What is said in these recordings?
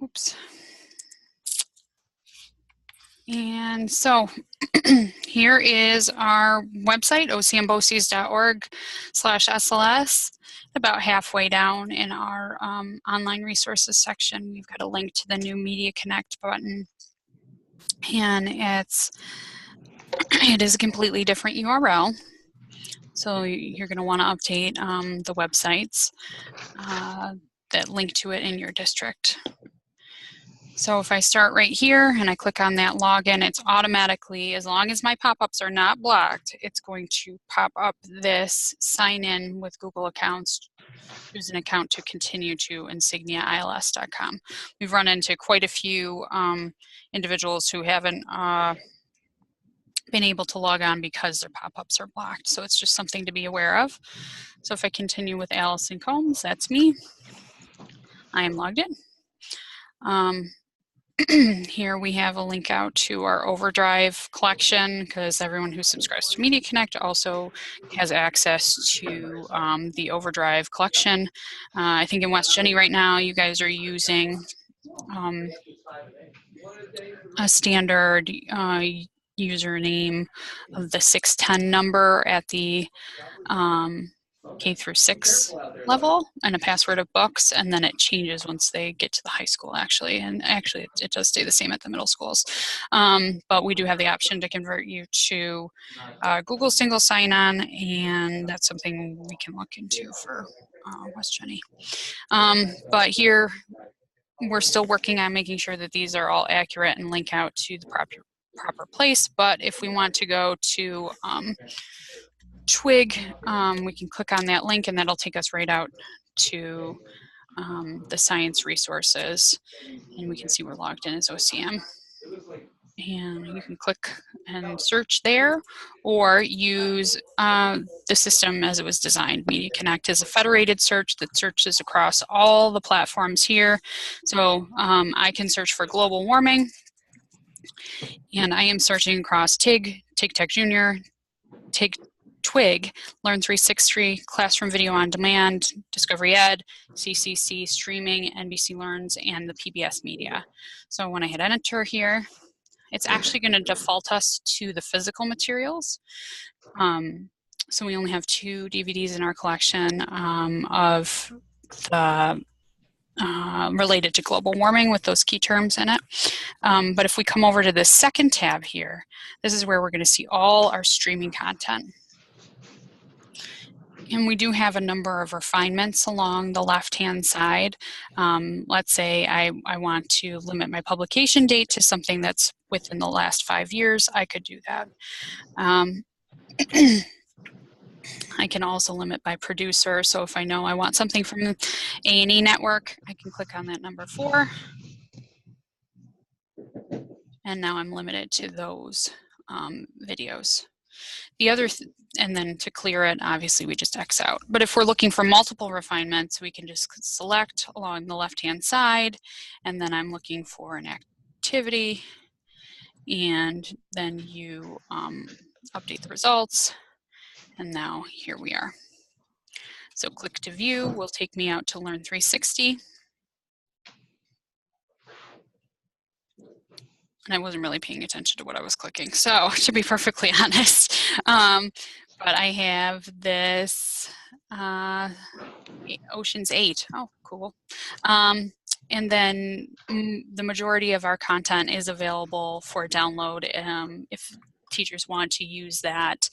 Oops. And so here is our website, ocmboces.org/SLS. About halfway down in our online resources section, we've got a link to the new mediaCONNECT button. And it is a completely different URL. So you're going to want to update the websites that link to it in your district. So if I start right here and I click on that login, it's automatically, as long as my pop-ups are not blocked, it's going to pop up this sign in with Google accounts, choose an account to continue to insigniails.com. We've run into quite a few individuals who haven't been able to log on because their pop-ups are blocked. So it's just something to be aware of. So if I continue with Allison Combs, that's me. I am logged in. Here we have a link out to our Overdrive collection, because everyone who subscribes to mediaCONNECT also has access to the Overdrive collection. I think in West Jenny right now, you guys are using a standard username of the 610 number at the K through 6 level, and a password of books, and then it changes once they get to the high school, actually. And actually it does stay the same at the middle schools. But we do have the option to convert you to Google single sign-on, and that's something we can look into for West Jenny. But here we're still working on making sure that these are all accurate and link out to the proper place. But if we want to go to Twig, we can click on that link and that'll take us right out to the science resources, and we can see we're logged in as OCM. And you can click and search there, or use the system as it was designed. mediaCONNECT is a federated search that searches across all the platforms here. So I can search for global warming, and I am searching across TIG, TIG-Tech Junior, Twig, Learn 360, Classroom Video on Demand, Discovery Ed, CCC Streaming, NBC Learns, and the PBS Media. So when I hit enter here, it's actually going to default us to the physical materials. So we only have 2 DVDs in our collection of the related to global warming with those key terms in it. But if we come over to the second tab here, this is where we're going to see all our streaming content. And we do have a number of refinements along the left-hand side. Let's say I want to limit my publication date to something that's within the last 5 years. I could do that. I can also limit by producer. So if I know I want something from the A&E network, I can click on that number 4. And now I'm limited to those videos. The other, and then to clear it, obviously we just X out. But if we're looking for multiple refinements, we can just select along the left-hand side, and then I'm looking for an activity, and then you update the results, and now here we are. So click to view will take me out to Learn 360. And I wasn't really paying attention to what I was clicking, so to be perfectly honest. But I have this Ocean's 8. Oh, cool. And then the majority of our content is available for download if teachers want to use that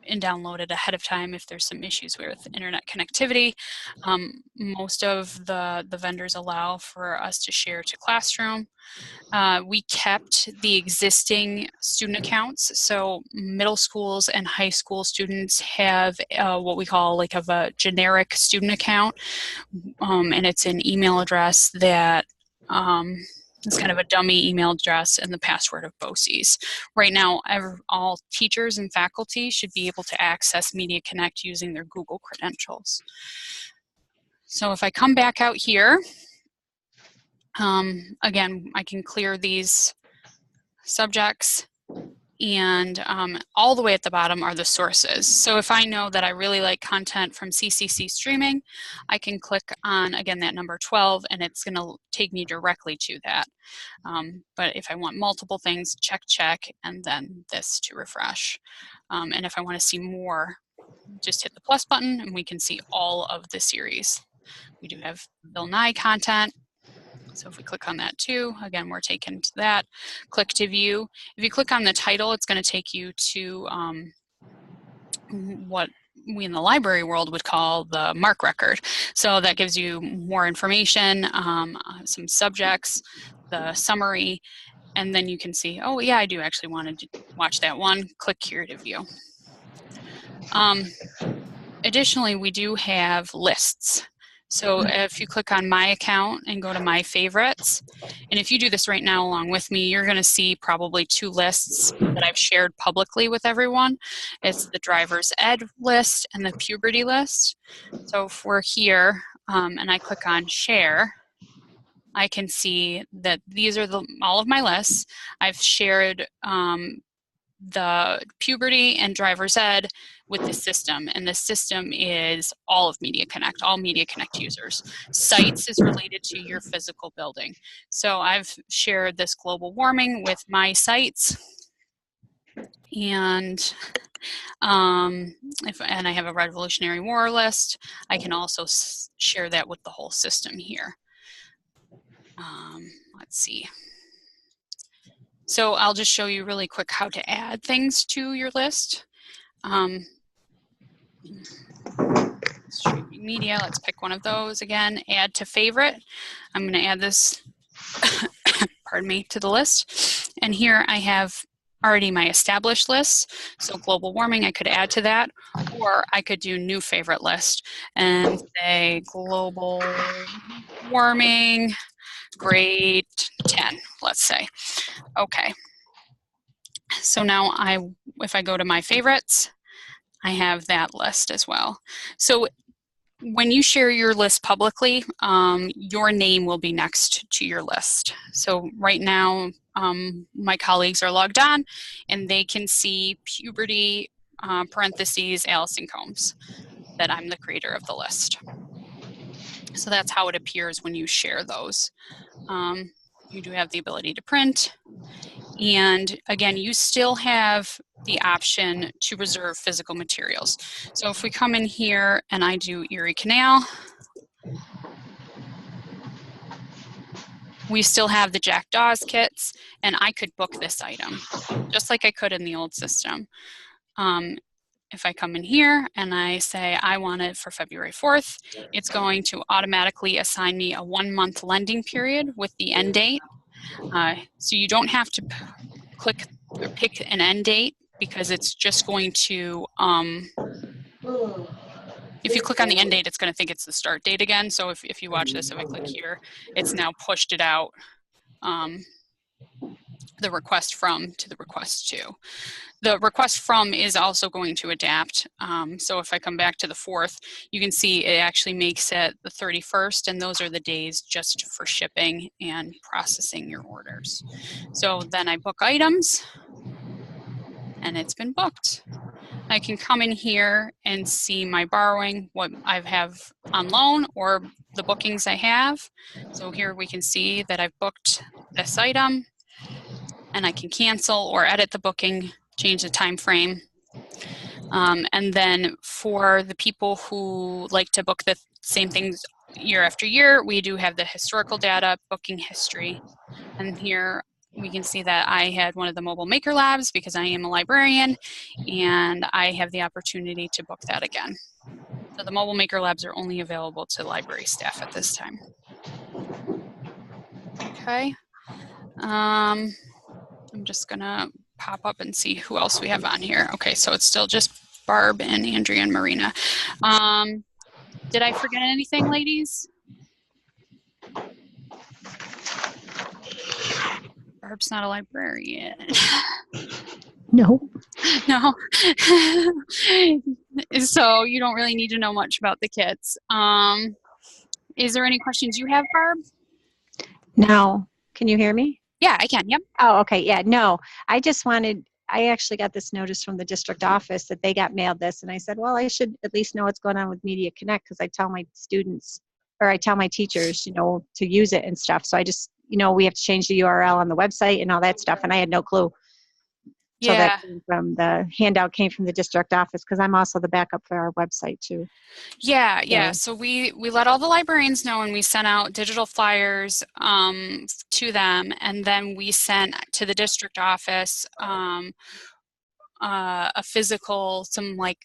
and download it ahead of time if there's some issues with internet connectivity. Most of the vendors allow for us to share to Classroom. We kept the existing student accounts, so middle schools and high school students have what we call like a generic student account, and it's an email address that it's kind of a dummy email address and the password of BOCES. Right now, all teachers and faculty should be able to access mediaCONNECT using their Google credentials. So if I come back out here, again, I can clear these subjects, And all the way at the bottom are the sources. So if I know that I really like content from CCC streaming, I can click on, again, that number 12, and it's going to take me directly to that. But if I want multiple things, check, and then this to refresh. And if I want to see more, just hit the plus button, and we can see all of the series. We do have Bill Nye content. So if we click on that too, again, we're taken to that. Click to view. If you click on the title, it's going to take you to what we in the library world would call the MARC record. So that gives you more information, some subjects, the summary, and then you can see, oh yeah, I do actually want to watch that one. Click here to view. Additionally, we do have lists. So if you click on my account and go to my favorites, and if you do this right now along with me, you're going to see probably 2 lists that I've shared publicly with everyone. It's the driver's ed list and the puberty list. So if we're here and I click on share, I can see that these are all of my lists. I've shared the puberty and driver's ed with the system, and the system is all of mediaCONNECT, all mediaCONNECT users. Sites is related to your physical building. So I've shared this global warming with my sites, and I have a Revolutionary War list. I can also share that with the whole system here. Let's see. So I'll just show you really quick how to add things to your list. Streaming media, let's pick one of those again. Add to favorite. I'm going to add this, pardon me, to the list. And here I have already my established list. So global warming, I could add to that, or I could do new favorite list and say global warming, grade 10, let's say. Okay. So now if I go to my favorites, I have that list as well. So when you share your list publicly, your name will be next to your list. So right now, my colleagues are logged on and they can see puberty, parentheses, Allison Combs, that I'm the creator of the list. So that's how it appears when you share those. You do have the ability to print. And again, you still have the option to reserve physical materials. So if we come in here and I do Erie Canal, we still have the Jack Dawes kits, and I could book this item just like I could in the old system. If I come in here and I say I want it for February 4th, it's going to automatically assign me a 1-month lending period with the end date. So you don't have to click or pick an end date, because it's just going to, if you click on the end date, it's going to think it's the start date again. So if you watch this, if I click here, it's now pushed it out, the request from to the request to. The request from is also going to adapt. So if I come back to the 4th, you can see it actually makes it the 31st, and those are the days just for shipping and processing your orders. So then I book items, and it's been booked. I can come in here and see my borrowing, what I have on loan, or the bookings I have. So here we can see that I've booked this item, and I can cancel or edit the booking, change the time frame. And then for the people who like to book the same things year after year, we do have the historical data, booking history. And here we can see that I had one of the mobile maker labs because I am a librarian, and I have the opportunity to book that again. So the mobile maker labs are only available to library staff at this time. Okay. I'm just gonna pop up and see who else we have on here. Okay, so it's still just Barb and Andrea and Marina. Did I forget anything, ladies? Barb's not a librarian. No. No. So you don't really need to know much about the kits. Is there any questions you have, Barb? No. Can you hear me? Yeah, I can. Yep. Oh, okay. Yeah. No, I just wanted I actually got this notice from the district office that they got mailed this, and I said, well, I should at least know what's going on with mediaCONNECT, because I tell my students, or I tell my teachers, you know, to use it and stuff. So I just, you know, we have to change the URL on the website and all that stuff, and I had no clue. So that Yeah. came from the handout came from the district office, because I'm also the backup for our website too. Yeah. So we let all the librarians know, and we sent out digital flyers to them, and then we sent to the district office a physical, some like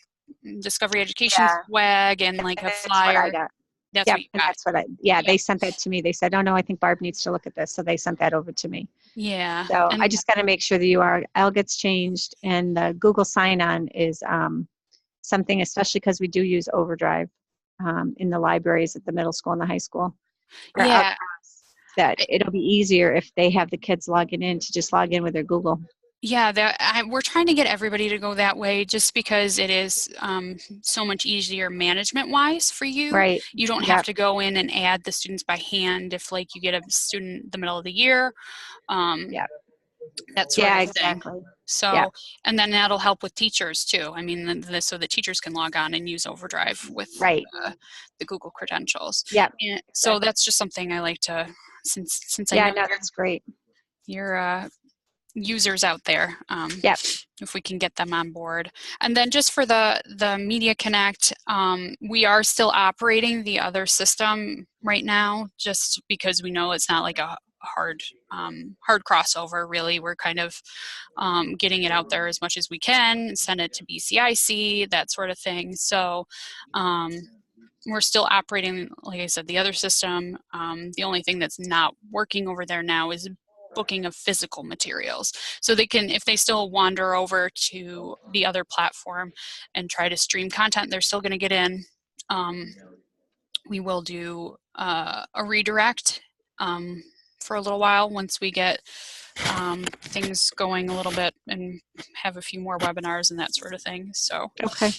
Discovery Education Yeah. swag and like a That's what I flyer. got. That's Yep, what you and got. that's what they sent that to me. They said, oh no, I think Barb needs to look at this. So they sent that over to me. Yeah. So I And just got to make sure the URL gets changed, and the Google sign-on is something, especially because we do use Overdrive in the libraries at the middle school and the high school. For yeah. that it'll be easier if they have the kids logging in to just log in with their Google. Yeah, we're trying to get everybody to go that way, just because it is so much easier management-wise for you. Right. You don't have to go in and add the students by hand if, like, you get a student the middle of the year, that sort of thing. Exactly. So, and then that'll help with teachers too. I mean, so that teachers can log on and use Overdrive with the Google credentials. Yeah. And so that's just something I like to, since I know that's great. You're users out there, if we can get them on board. And then just for the mediaCONNECT, we are still operating the other system right now, just because we know it's not like a hard crossover. Really, we're kind of getting it out there as much as we can, send it to BCIC, that sort of thing. So we're still operating, like I said, the other system. The only thing that's not working over there now is booking of physical materials. So they can, if they still wander over to the other platform and try to stream content, they're still going to get in. We will do a redirect for a little while once we get things going a little bit and have a few more webinars and that sort of thing. So okay.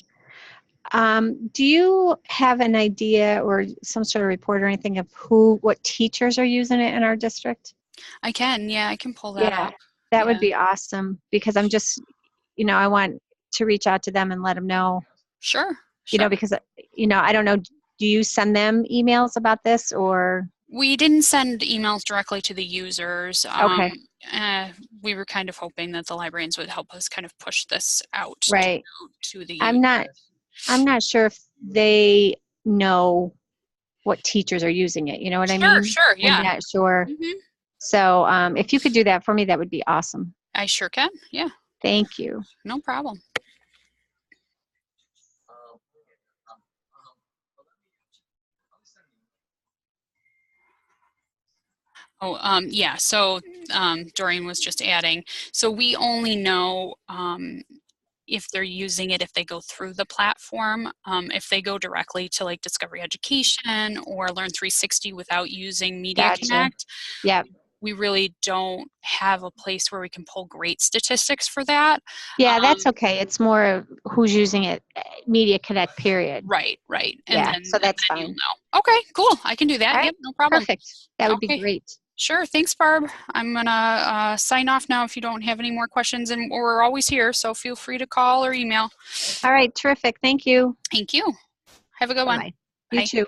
Do you have an idea or some sort of report or anything of what teachers are using it in our district? I can pull that up. That would be awesome, because I'm just, you know, I want to reach out to them and let them know. Sure. You know, because, you know, I don't know, do you send them emails about this, or? We didn't send emails directly to the users. Okay. We were kind of hoping that the librarians would help us kind of push this out to the users. I'm not sure if they know what teachers are using it. You know what I mean? Sure, yeah. I'm not sure. Mm-hmm. So if you could do that for me, that would be awesome. I sure can, yeah. Thank you. No problem. Oh, yeah, so Doreen was just adding. So we only know if they're using it if they go through the platform. If they go directly to like Discovery Education or Learn 360 without using mediaCONNECT, we really don't have a place where we can pull great statistics for that. Yeah, that's okay. It's more of who's using it, mediaCONNECT, period. Right. And then, so that's fine. You'll know. Okay, cool. I can do that. Right. Yep, no problem. Perfect. That would be great. Sure. Thanks, Barb. I'm going to sign off now if you don't have any more questions, and we're always here, so feel free to call or email. All right. Terrific. Thank you. Thank you. Have a good one. Bye. You too.